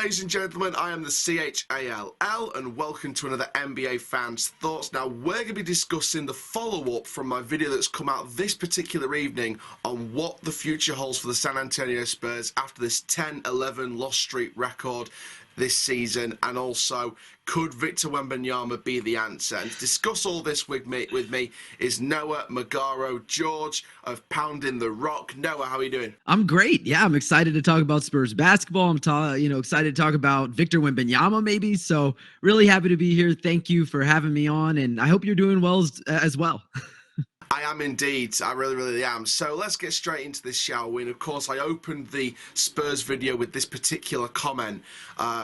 ladies and gentlemen, I am the CHALL, and welcome to another NBA Fans Thoughts. Now, we're going to be discussing the follow-up from my video that's come out this particular evening on what the future holds for the San Antonio Spurs after this 10-11 loss streak record this season, and also, could Victor Wembenyama be the answer? And to discuss all this with me is Noah Magaro-George of Pounding the Rock. Noah, how are you doing? I'm great. Yeah, I'm excited to talk about Spurs basketball. I'm excited to talk about Victor Wembenyama maybe. So really happy to be here. Thank you for having me on, and I hope you're doing well as well. I am indeed. I really am. So let's get straight into this, shall we? And of course, I opened the Spurs video with this particular comment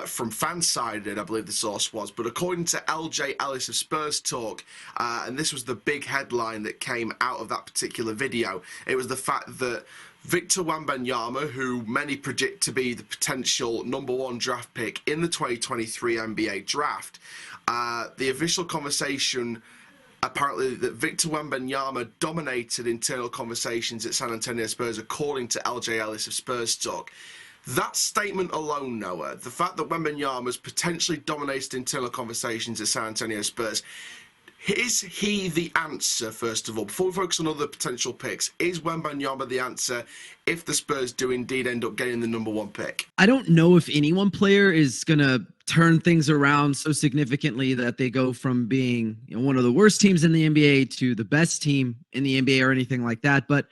from Fansided, I believe the source was. But according to LJ Ellis of Spurs Talk, and this was the big headline that came out of that particular video, it was the fact that Victor Wembanyama, who many predict to be the potential #1 draft pick in the 2023 NBA draft, the official conversation apparently that Victor Wembanyama dominated internal conversations at San Antonio Spurs, according to LJ Ellis of Spurs Talk. That statement alone, Noah, the fact that Wembanyama's potentially dominated internal conversations at San Antonio Spurs, is he the answer, first of all? Before we focus on other potential picks, is Wembanyama the answer if the Spurs do indeed end up getting the #1 pick? I don't know if any one player is going to turn things around so significantly that they go from being one of the worst teams in the NBA to the best team in the NBA or anything like that. But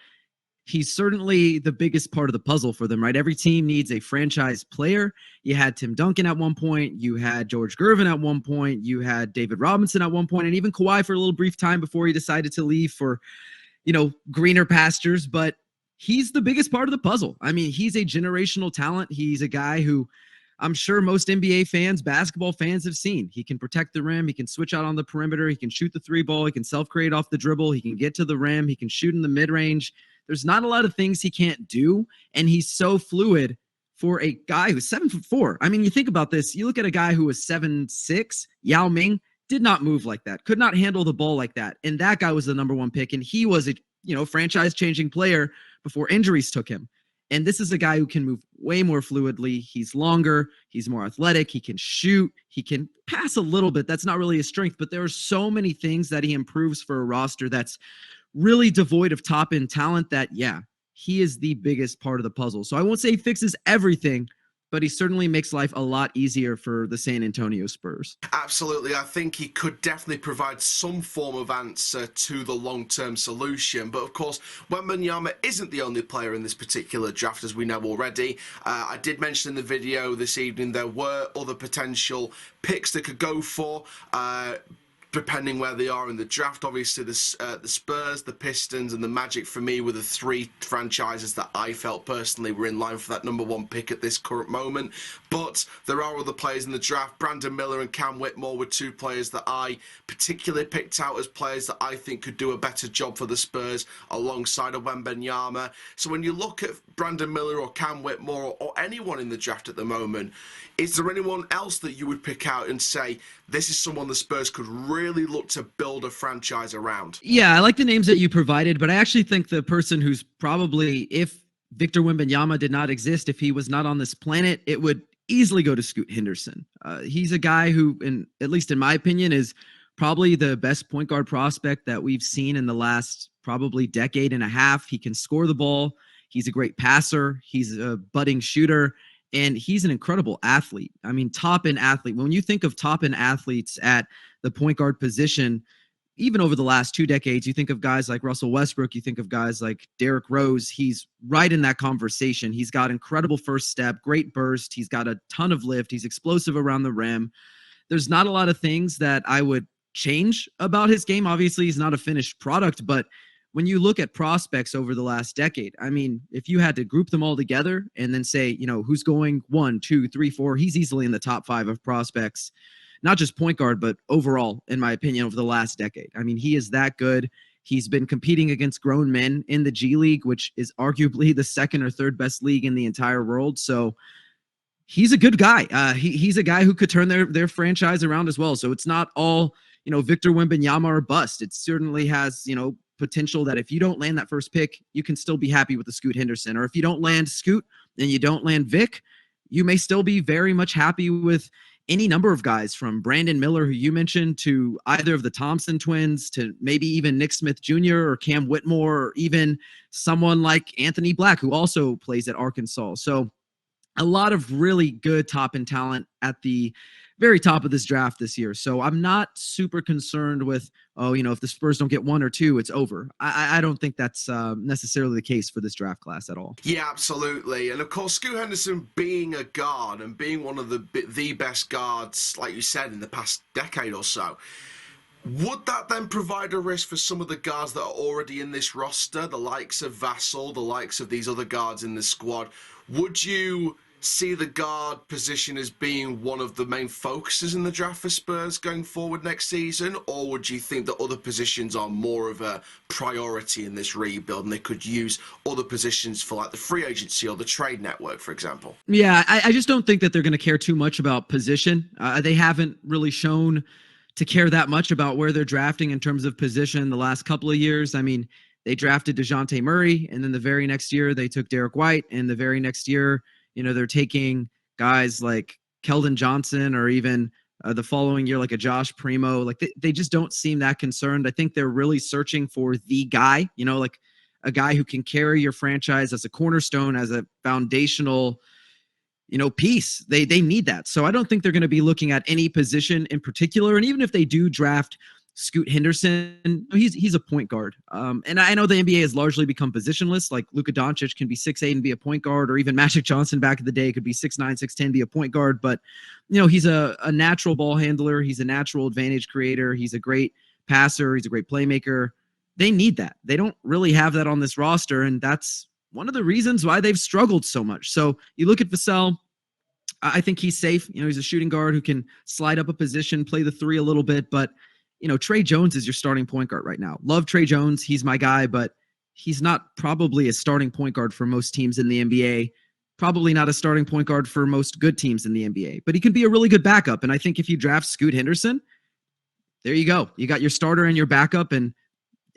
he's certainly the biggest part of the puzzle for them, right? Every team needs a franchise player. You had Tim Duncan at one point. You had George Gervin at one point. You had David Robinson at one point, and even Kawhi for a little brief time before he decided to leave for, greener pastures. But he's the biggest part of the puzzle. I mean, he's a generational talent. He's a guy who I'm sure most NBA fans, basketball fans have seen. He can protect the rim. He can switch out on the perimeter. He can shoot the three ball. He can self-create off the dribble. He can get to the rim. He can shoot in the mid-range. There's not a lot of things he can't do, and he's so fluid for a guy who's 7'4". I mean, you think about this. You look at a guy who was 7'6", Yao Ming, did not move like that, could not handle the ball like that, and that guy was the #1 pick, and he was a franchise-changing player before injuries took him. And this is a guy who can move way more fluidly. He's longer. He's more athletic. He can shoot. He can pass a little bit. That's not really his strength, but there are so many things that he improves for a roster that's really devoid of top-end talent that, yeah, he is the biggest part of the puzzle. So I won't say he fixes everything, but he certainly makes life a lot easier for the San Antonio Spurs. Absolutely. I think he could definitely provide some form of answer to the long-term solution. But of course, Wembanyama isn't the only player in this particular draft, as we know already. I did mention in the video this evening there were other potential picks they could go for, depending where they are in the draft. Obviously, the Spurs, the Pistons, and the Magic, for me, were the three franchises that I felt personally were in line for that #1 pick at this current moment. But there are other players in the draft. Brandon Miller and Cam Whitmore were two players that I particularly picked out as players that I think could do a better job for the Spurs alongside a Wembanyama. So when you look at Brandon Miller or Cam Whitmore or anyone in the draft at the moment, is there anyone else that you would pick out and say, this is someone the Spurs could really look to build a franchise around? Yeah, I like the names that you provided, but I actually think the person who's probably, if Victor Wembanyama did not exist, if he was not on this planet, it would easily go to Scoot Henderson. He's a guy who, at least in my opinion, is probably the best point guard prospect that we've seen in the last probably decade and a half. He can score the ball. He's a great passer. He's a budding shooter. And he's an incredible athlete. I mean, top-end athlete. When you think of top-end athletes at the point guard position, even over the last 2 decades, you think of guys like Russell Westbrook, you think of guys like Derrick Rose. He's right in that conversation. He's got incredible first step, great burst. He's got a ton of lift. He's explosive around the rim. There's not a lot of things that I would change about his game. Obviously, he's not a finished product, but when you look at prospects over the last decade, I mean, if you had to group them all together and then say, who's going 1, 2, 3, 4, he's easily in the top 5 of prospects, not just point guard, but overall, in my opinion, over the last decade. I mean, he is that good. He's been competing against grown men in the G League, which is arguably the second or third best league in the entire world. So he's a good guy. He's a guy who could turn their franchise around as well. So it's not all, Victor Wembanyama or bust. It certainly has, potential that if you don't land that first pick, you can still be happy with the Scoot Henderson. Or if you don't land Scoot and you don't land Vic, you may still be very much happy with any number of guys, from Brandon Miller, who you mentioned, to either of the Thompson twins, to maybe even Nick Smith Jr. or Cam Whitmore, or even someone like Anthony Black, who also plays at Arkansas. So a lot of really good top end talent at the very top of this draft this year. So I'm not super concerned with, oh, if the Spurs don't get one or two, it's over. I don't think that's necessarily the case for this draft class at all. Yeah, absolutely. And of course, Scoot Henderson being a guard and being one of the best guards, like you said, in the past decade or so, would that then provide a risk for some of the guards that are already in this roster, the likes of Vassell, the likes of these other guards in the squad? Would you see the guard position as being one of the main focuses in the draft for Spurs going forward next season, or would you think that other positions are more of a priority in this rebuild and they could use other positions for like the free agency or the trade network, for example? Yeah, I just don't think that they're going to care too much about position. They haven't really shown to care that much about where they're drafting in terms of position the last couple of years. I mean, they drafted DeJounte Murray, and then the very next year they took Derek White, and the very next year, they're taking guys like Keldon Johnson, or even the following year, like a Josh Primo. Like they just don't seem that concerned. I think they're really searching for the guy, like a guy who can carry your franchise as a cornerstone, as a foundational piece. They need that. So I don't think they're going to be looking at any position in particular. And even if they do draft Scoot Henderson, he's a point guard. And I know the NBA has largely become positionless. Like Luka Doncic can be 6'8" and be a point guard, or even Magic Johnson back in the day could be 6'9", 6'10", be a point guard. But he's a natural ball handler. He's a natural advantage creator. He's a great passer. He's a great playmaker. They need that. They don't really have that on this roster, and that's one of the reasons why they've struggled so much. So you look at Vassell, I think he's safe. He's a shooting guard who can slide up a position, play the three a little bit. But, Trey Jones is your starting point guard right now. Love Trey Jones. He's my guy, but he's not probably a starting point guard for most teams in the NBA. Probably not a starting point guard for most good teams in the NBA. But he can be a really good backup. And I think if you draft Scoot Henderson, there you go. You got your starter and your backup, and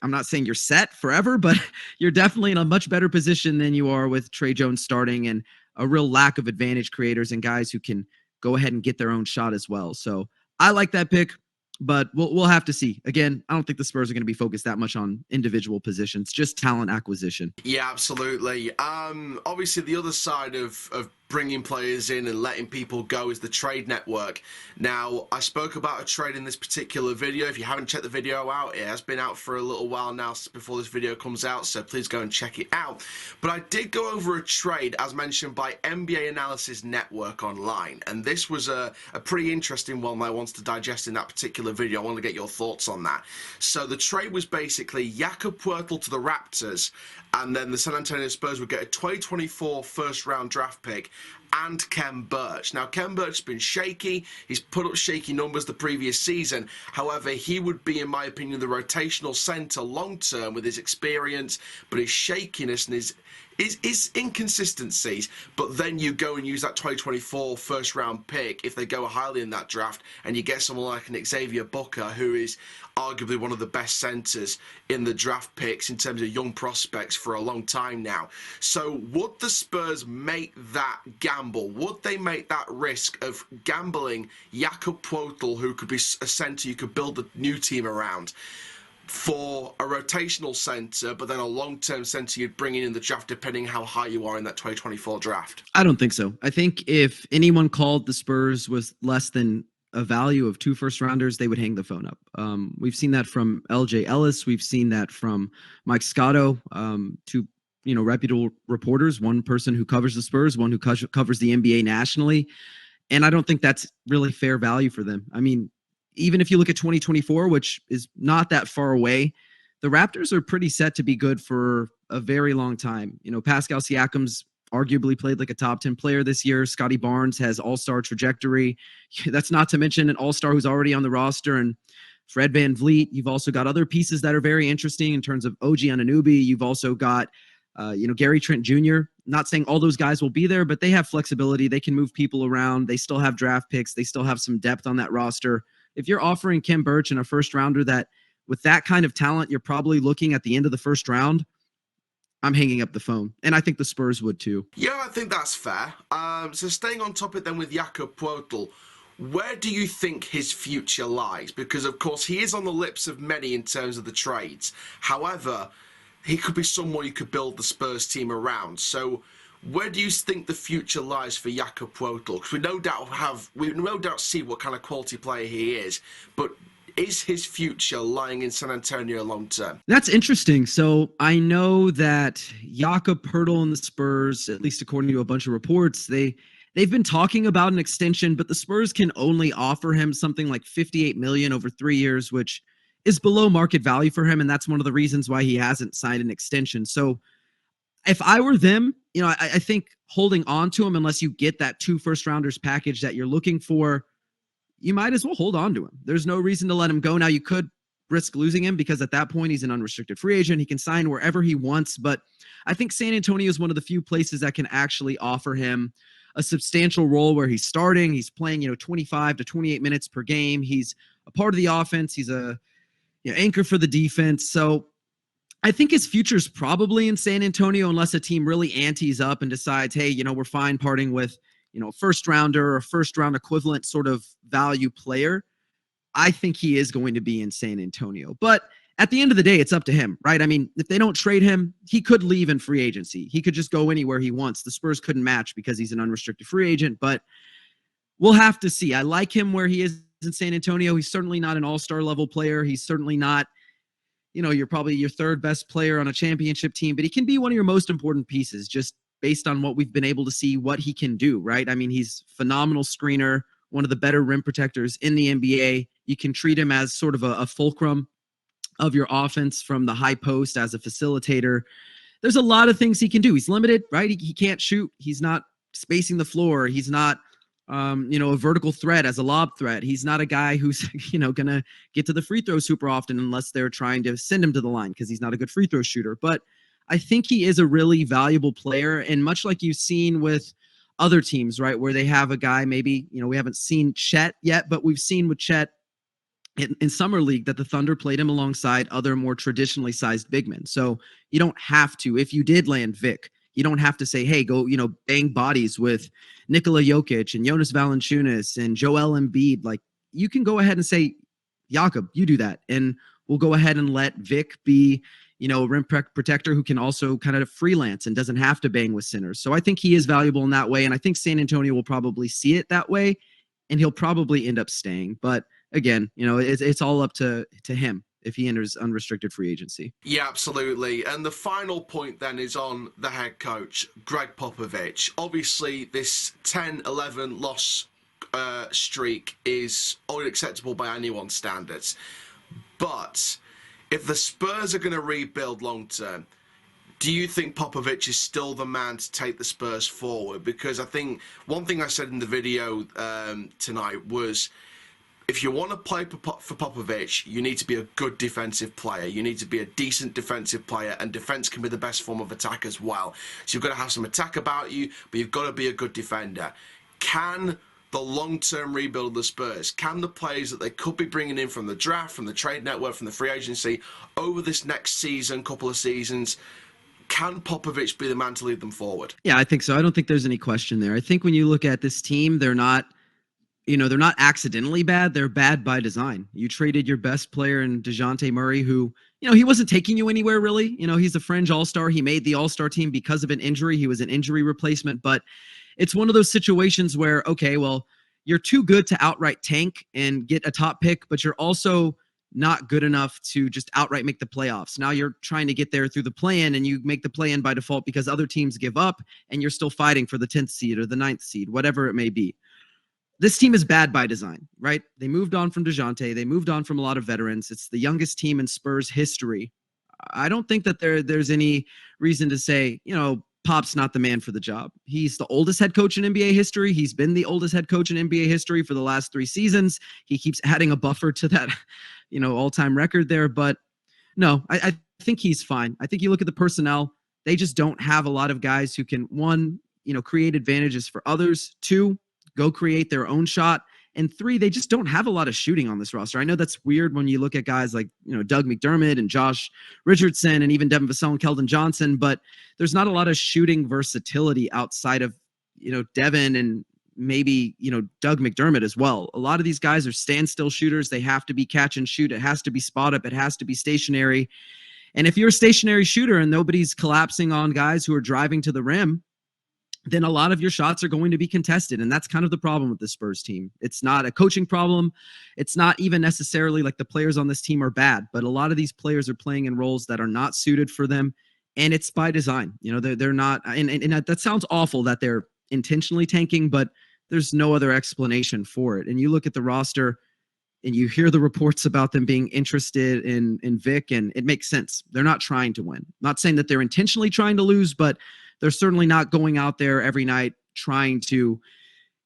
I'm not saying you're set forever, but you're definitely in a much better position than you are with Trey Jones starting, and a real lack of advantage creators and guys who can go ahead and get their own shot as well. So I like that pick, but we'll have to see. Again, I don't think the Spurs are going to be focused that much on individual positions, just talent acquisition. Yeah, absolutely. Obviously, the other side of bringing players in and letting people go is the trade network. Now, I spoke about a trade in this particular video. If you haven't checked the video out, it has been out for a little while now before this video comes out, so please go and check it out. But I did go over a trade as mentioned by NBA Analysis Network online, and this was a pretty interesting one that I wanted to digest in that particular video. I want to get your thoughts on that. So the trade was basically Jakob Poeltl to the Raptors, and then the San Antonio Spurs would get a 2024 first-round draft pick and Kem Birch. Now, Kem Birch has been shaky. He's put up shaky numbers the previous season. However, he would be, in my opinion, the rotational center long-term with his experience, but his shakiness and his inconsistencies. But then you go and use that 2024 first round pick if they go highly in that draft, and you get someone like an Xavier Booker, who is arguably one of the best centers in the draft picks in terms of young prospects for a long time now. So would the Spurs make that gamble? Would they make that risk of gambling Jakob Poeltl, who could be a center you could build a new team around, for a rotational center, but then a long-term center you'd bring in the draft depending how high you are in that 2024 draft? I don't think so. I think if anyone called the Spurs with less than a value of 2 first-rounders, they would hang the phone up. We've seen that from LJ Ellis. We've seen that from Mike Scotto, two reputable reporters, one person who covers the Spurs, one who covers the NBA nationally. And I don't think that's really fair value for them. I mean, even if you look at 2024, which is not that far away, the Raptors are pretty set to be good for a very long time. Pascal Siakam's arguably played like a top 10 player this year. Scotty Barnes has all-star trajectory. That's not to mention an all-star who's already on the roster, and Fred VanVleet. You've also got other pieces that are very interesting in terms of OG Anunoby. You've also got, Gary Trent Jr. Not saying all those guys will be there, but they have flexibility. They can move people around. They still have draft picks. They still have some depth on that roster. If you're offering Kem Birch and a first rounder that with that kind of talent, you're probably looking at the end of the first round, I'm hanging up the phone. And I think the Spurs would too. Yeah, I think that's fair. So staying on topic then with Jakob Poeltl, where do you think his future lies? Because, of course, he is on the lips of many in terms of the trades. However, he could be someone you could build the Spurs team around. So where do you think the future lies for Jakob Poeltl? Because we no doubt see what kind of quality player he is, but is his future lying in San Antonio long term? That's interesting. So I know that Jakob Poeltl and the Spurs, at least according to a bunch of reports, they've been talking about an extension, but the Spurs can only offer him something like 58 million over 3 years, which is below market value for him, and that's one of the reasons why he hasn't signed an extension. So if I were them, I think holding on to him unless you get that 2 first-rounders package that you're looking for, you might as well hold on to him. There's no reason to let him go. Now, you could risk losing him because at that point he's an unrestricted free agent. He can sign wherever he wants, but I think San Antonio is one of the few places that can actually offer him a substantial role where he's starting. He's playing, 25 to 28 minutes per game. He's a part of the offense. He's a anchor for the defense. So I think his future's probably in San Antonio unless a team really antes up and decides, hey, we're fine parting with a first rounder or first round equivalent sort of value player. I think he is going to be in San Antonio. But at the end of the day, it's up to him, right? I mean, if they don't trade him, he could leave in free agency. He could just go anywhere he wants. The Spurs couldn't match because he's an unrestricted free agent, but we'll have to see. I like him where he is in San Antonio. He's certainly not an all-star level player. He's certainly not, you're probably your third best player on a championship team, but he can be one of your most important pieces just based on what we've been able to see what he can do, right? I mean, he's a phenomenal screener, one of the better rim protectors in the NBA. You can treat him as sort of a fulcrum of your offense from the high post as a facilitator. There's a lot of things he can do. He's limited, right? He can't shoot. He's not spacing the floor. He's not, a vertical threat as a lob threat. He's not a guy who's, going to get to the free throw super often unless they're trying to send him to the line because he's not a good free throw shooter. But I think he is a really valuable player. And much like you've seen with other teams, right, where they have a guy, maybe, we haven't seen Chet yet, but we've seen with Chet in Summer League that the Thunder played him alongside other more traditionally sized big men. So you don't have to, if you did land Vic, you don't have to say, hey, go, bang bodies with Nikola Jokic and Jonas Valanciunas and Joel Embiid. Like, you can go ahead and say, Jakob, you do that. And we'll go ahead and let Vic be, a rim protector who can also kind of freelance and doesn't have to bang with centers. So I think he is valuable in that way. And I think San Antonio will probably see it that way, and he'll probably end up staying. But again, it's all up to him if he enters unrestricted free agency. Yeah, absolutely. And the final point then is on the head coach, Greg Popovich. Obviously, this 10-11 loss streak is unacceptable by anyone's standards. But if the Spurs are going to rebuild long term, do you think Popovich is still the man to take the Spurs forward? Because I think one thing I said in the video tonight was, if you want to play for Popovich, you need to be a good defensive player. You need to be a decent defensive player, and defense can be the best form of attack as well. So you've got to have some attack about you, but you've got to be a good defender. Can the long-term rebuild of the Spurs, can the players that they could be bringing in from the draft, from the trade network, from the free agency, over this next season, couple of seasons, can Popovich be the man to lead them forward? Yeah, I think so. I don't think there's any question there. I think when you look at this team, they're not accidentally bad. They're bad by design. You traded your best player in DeJounte Murray, who, he wasn't taking you anywhere really. He's a fringe all-star. He made the all-star team because of an injury. He was an injury replacement, but it's one of those situations where, okay, well, you're too good to outright tank and get a top pick, but you're also not good enough to just outright make the playoffs. Now you're trying to get there through the play-in, and you make the play-in by default because other teams give up, and you're still fighting for the 10th seed or the 9th seed, whatever it may be. This team is bad by design, right? They moved on from DeJounte. They moved on from a lot of veterans. It's the youngest team in Spurs history. I don't think that there's any reason to say, Pop's not the man for the job. He's the oldest head coach in NBA history. He's been the oldest head coach in NBA history for the last 3 seasons. He keeps adding a buffer to that, all-time record there. But no, I think he's fine. I think you look at the personnel, they just don't have a lot of guys who can, one, create advantages for others, two, go create their own shot. And 3, they just don't have a lot of shooting on this roster. I know that's weird when you look at guys like, Doug McDermott and Josh Richardson and even Devin Vassell and Keldon Johnson, but there's not a lot of shooting versatility outside of, Devin and maybe, Doug McDermott as well. A lot of these guys are standstill shooters. They have to be catch and shoot. It has to be spot up. It has to be stationary. And if you're a stationary shooter and nobody's collapsing on guys who are driving to the rim, then a lot of your shots are going to be contested. And that's kind of the problem with the Spurs team. It's not a coaching problem. It's not even necessarily like the players on this team are bad, but a lot of these players are playing in roles that are not suited for them. And it's by design. They're not, and that sounds awful that they're intentionally tanking, but there's no other explanation for it. And you look at the roster and you hear the reports about them being interested in Vic, and it makes sense. They're not trying to win. Not saying that they're intentionally trying to lose, but they're certainly not going out there every night trying to,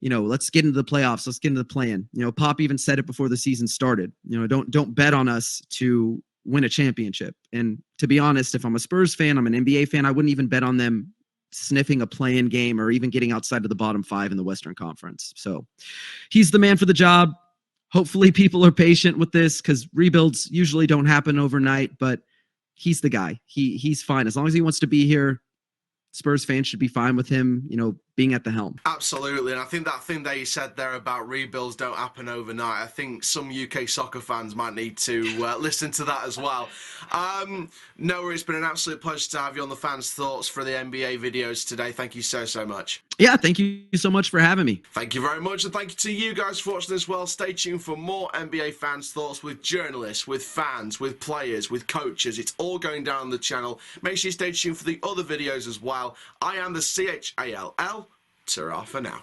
let's get into the playoffs. Let's get into the play-in. Pop even said it before the season started. Don't bet on us to win a championship. And to be honest, if I'm a Spurs fan, I'm an NBA fan, I wouldn't even bet on them sniffing a play-in game or even getting outside of the bottom 5 in the Western Conference. So he's the man for the job. Hopefully people are patient with this because rebuilds usually don't happen overnight, but he's the guy. He's fine. As long as he wants to be here, Spurs fans should be fine with him, being at the helm. Absolutely, and I think that thing that you said there about rebuilds don't happen overnight, I think some UK soccer fans might need to listen to that as well. Noah, it's been an absolute pleasure to have you on the Fans' Thoughts for the NBA videos today. Thank you so much. Yeah, thank you so much for having me. Thank you very much, and thank you to you guys for watching as well. Stay tuned for more NBA Fans' Thoughts with journalists, with fans, with players, with coaches. It's all going down on the channel. Make sure you stay tuned for the other videos as well. I am the CHALL. Ta-ra for now.